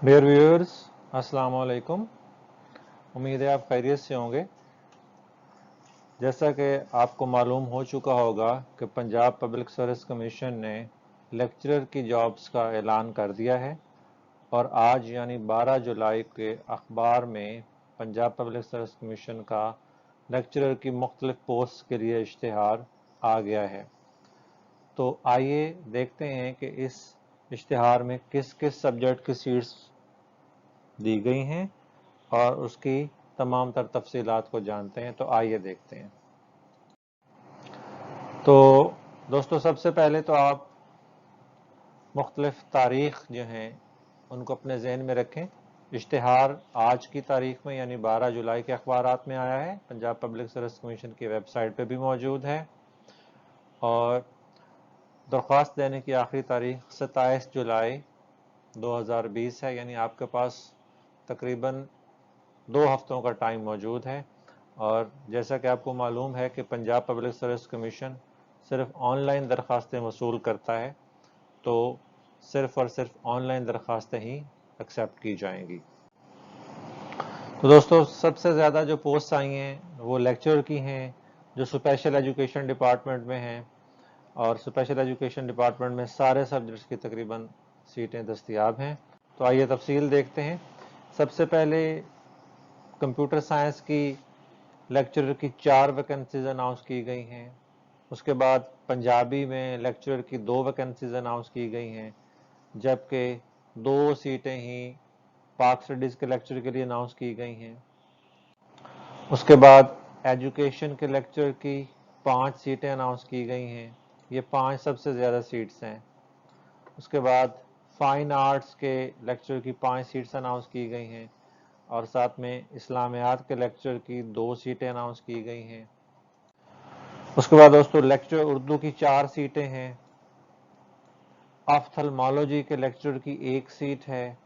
Dear viewers, अस्सलाम वालेकुम। उम्मीद है आप खैरियत से होंगे। जैसा कि आपको मालूम हो चुका होगा कि पंजाब पब्लिक सर्विस कमीशन ने लेक्चरर की जॉब्स का ऐलान कर दिया है और आज यानी 12 जुलाई के अखबार में पंजाब पब्लिक सर्विस कमीशन का लेक्चरर की मुख्तलिफ पोस्ट के लिए इश्तिहार आ गया है। तो आइए देखते हैं कि इस इश्तिहार में किस किस सब्जेक्ट की सीट्स दी गई हैं और उसकी तमाम तर तफसीलात को जानते हैं। तो आइए देखते हैं। तो दोस्तों, सबसे पहले तो आप मुख्तलिफ तारीख जो हैं उनको अपने जहन में रखें। इश्तिहार आज की तारीख में यानी 12 जुलाई के अखबारात में आया है, पंजाब पब्लिक सर्विस कमीशन की वेबसाइट पे भी मौजूद है और दरख्वास्त देने की आखिरी तारीख 27 जुलाई 2020 है, यानी आपके पास तकरीबन 2 हफ्तों का टाइम मौजूद है। और जैसा कि आपको मालूम है कि पंजाब पब्लिक सर्विस कमीशन सिर्फ ऑनलाइन दरख्वास्तें वसूल करता है, तो सिर्फ और सिर्फ ऑनलाइन दरख्वास्तें ही एक्सेप्ट की जाएंगी। तो दोस्तों, सबसे ज़्यादा जो पोस्ट आई हैं वो लेक्चरर की हैं जो स्पेशल एजुकेशन डिपार्टमेंट में हैं और स्पेशल एजुकेशन डिपार्टमेंट में सारे सब्जेक्ट्स की तकरीबन सीटें दस्तयाब हैं। तो आइए तफसील देखते हैं। सबसे पहले कंप्यूटर साइंस की लेक्चरर की 4 वैकेंसीज अनाउंस की गई हैं। उसके बाद पंजाबी में लेक्चरर की 2 वैकेंसीज अनाउंस की गई हैं, जबकि 2 सीटें ही पाक स्टडीज़ के लेक्चर के लिए अनाउंस की गई हैं। उसके बाद एजुकेशन के लेक्चर की 5 सीटें अनाउंस की गई हैं। ये 5 सबसे ज़्यादा सीट्स हैं। उसके बाद फाइन आर्ट्स के लेक्चर की 5 सीट्स अनाउंस की गई हैं और साथ में इस्लामियात के लेक्चर की 2 सीटें अनाउंस की गई हैं। उसके बाद दोस्तों लेक्चर उर्दू की 4 सीटें हैं। ऑफ्थल्मोलॉजी के लेक्चर की 1 सीट है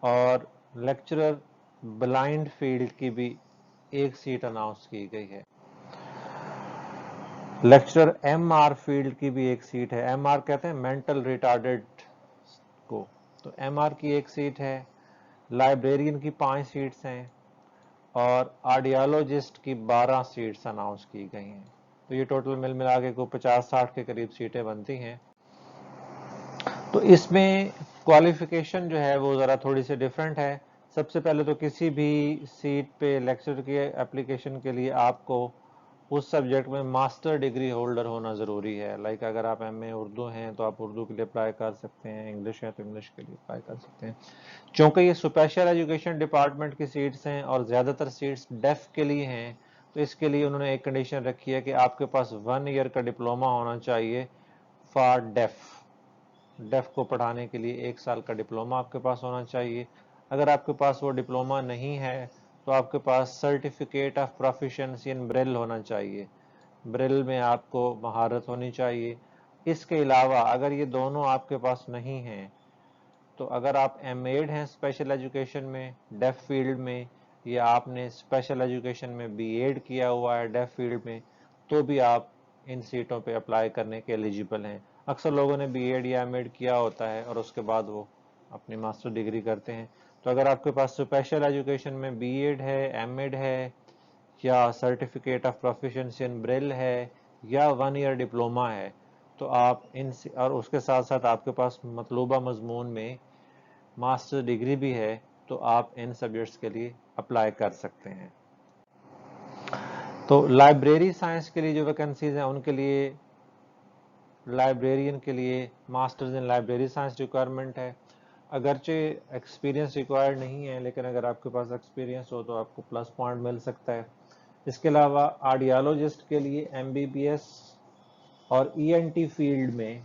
और लेक्चरर ब्लाइंड फील्ड की भी 1 सीट अनाउंस की गई है। लेक्चरर एमआर फील्ड की भी 1 सीट है। एमआर कहते हैं मेंटल रिटार्डेड को, तो एमआर की 1 सीट है। लाइब्रेरियन की 5 सीट्स हैं और आर्डियोलॉजिस्ट की 12 सीट्स अनाउंस की गई हैं। तो ये टोटल मिल मिला के को 50-60 के करीब सीटें बनती हैं। तो इसमें क्वालिफिकेशन जो है वो ज़रा थोड़ी सी डिफरेंट है। सबसे पहले तो किसी भी सीट पे लेक्चर के एप्लीकेशन के लिए आपको उस सब्जेक्ट में मास्टर डिग्री होल्डर होना ज़रूरी है। लाइक अगर आप एमए उर्दू हैं तो आप उर्दू के लिए अप्लाई कर सकते हैं, इंग्लिश है तो इंग्लिश के लिए अप्लाई कर सकते हैं। चूँकि ये स्पेशल एजुकेशन डिपार्टमेंट की सीट्स हैं और ज़्यादातर सीट्स डेफ के लिए हैं, तो इसके लिए उन्होंने एक कंडीशन रखी है कि आपके पास 1 ईयर का डिप्लोमा होना चाहिए फॉर डेफ को पढ़ाने के लिए 1 साल का डिप्लोमा आपके पास होना चाहिए। अगर आपके पास वो डिप्लोमा नहीं है तो आपके पास certificate of proficiency in Braille होना चाहिए। ब्रेल में आपको महारत होनी चाहिए। इसके अलावा अगर ये दोनों आपके पास नहीं हैं, तो अगर आप एमएड हैं स्पेशल एजुकेशन में डेफ फील्ड में, या आपने स्पेशल एजुकेशन में बीएड किया हुआ है डेफ फील्ड में, तो भी आप इन सीटों पे अप्लाई करने के एलिजिबल हैं। अक्सर लोगों ने बीएड या एमएड किया होता है और उसके बाद वो अपनी मास्टर डिग्री करते हैं। तो अगर आपके पास स्पेशल एजुकेशन में बीएड है, एमएड है, या certificate of proficiency in Braille है, या 1 ईयर डिप्लोमा है, तो आप इन और उसके साथ साथ आपके पास मतलूबा मजमून में मास्टर डिग्री भी है, तो आप इन सब्जेक्ट्स के लिए अप्लाई कर सकते हैं। तो लाइब्रेरी साइंस के लिए जो वैकेंसीज हैं उनके लिए लाइब्रेरियन के लिए masters in library science requirement है। अगरचे एक्सपीरियंस रिक्वायर्ड नहीं है, लेकिन अगर आपके पास एक्सपीरियंस हो तो आपको प्लस पॉइंट मिल सकता है। इसके अलावा आर्डियोलॉजिस्ट के लिए एमबीबीएस और ईएनटी फील्ड में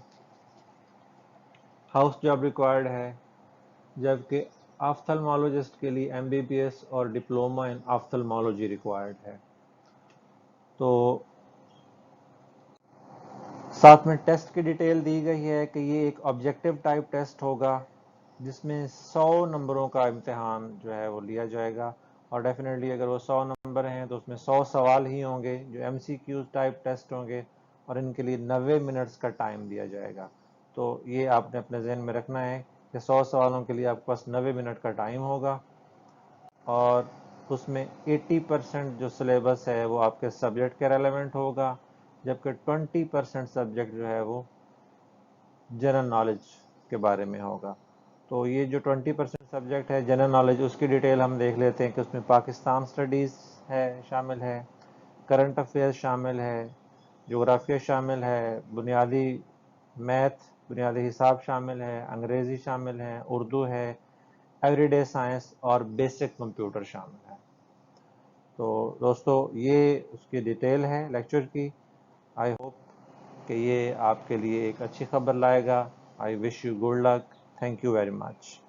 हाउस जॉब रिक्वायर्ड है, जबकि ऑफ्थल्मोलॉजिस्ट के लिए एमबीबीएस और डिप्लोमा इन ऑफ्थल्मोलॉजी रिक्वायर्ड है। तो साथ में टेस्ट की डिटेल दी गई है कि ये एक ऑब्जेक्टिव टाइप टेस्ट होगा जिसमें 100 नंबरों का इम्तिहान जो है वो लिया जाएगा और डेफिनेटली अगर वो 100 नंबर हैं तो उसमें 100 सवाल ही होंगे जो एमसीक्यू टाइप टेस्ट होंगे और इनके लिए 90 मिनट्स का टाइम दिया जाएगा। तो ये आपने अपने जहन में रखना है کہ 100 سوالوں کے لیے آپ کے پاس 90 منٹ کا ٹائم ہوگا اور اس میں 80% جو سلیبس ہے وہ آپ کے سبجیکٹ کے ریلیونٹ ہوگا، جبکہ 20% سبجیکٹ جو ہے وہ جنرل نالج کے بارے میں ہوگا۔ تو یہ جو 20% سبجیکٹ ہے جنرل نالج، اس کی ڈیٹیل ہم دیکھ لیتے ہیں کہ اس میں پاکستان سٹڈیز ہے شامل ہے، کرنٹ افیئرز شامل ہے، جغرافیہ شامل ہے، بنیادی میتھ بنیادی حساب شامل ہے، انگریزی شامل ہے، اردو ہے، ایوری ڈے سائنس اور بیسک کمپیوٹر شامل ہے۔ تو دوستو یہ اس کی ڈیٹیل ہے لیکچر کی۔ آئی ہوپ کہ یہ آپ کے لیے ایک اچھی خبر لائے گا۔ I wish you good luck. Thank you very much.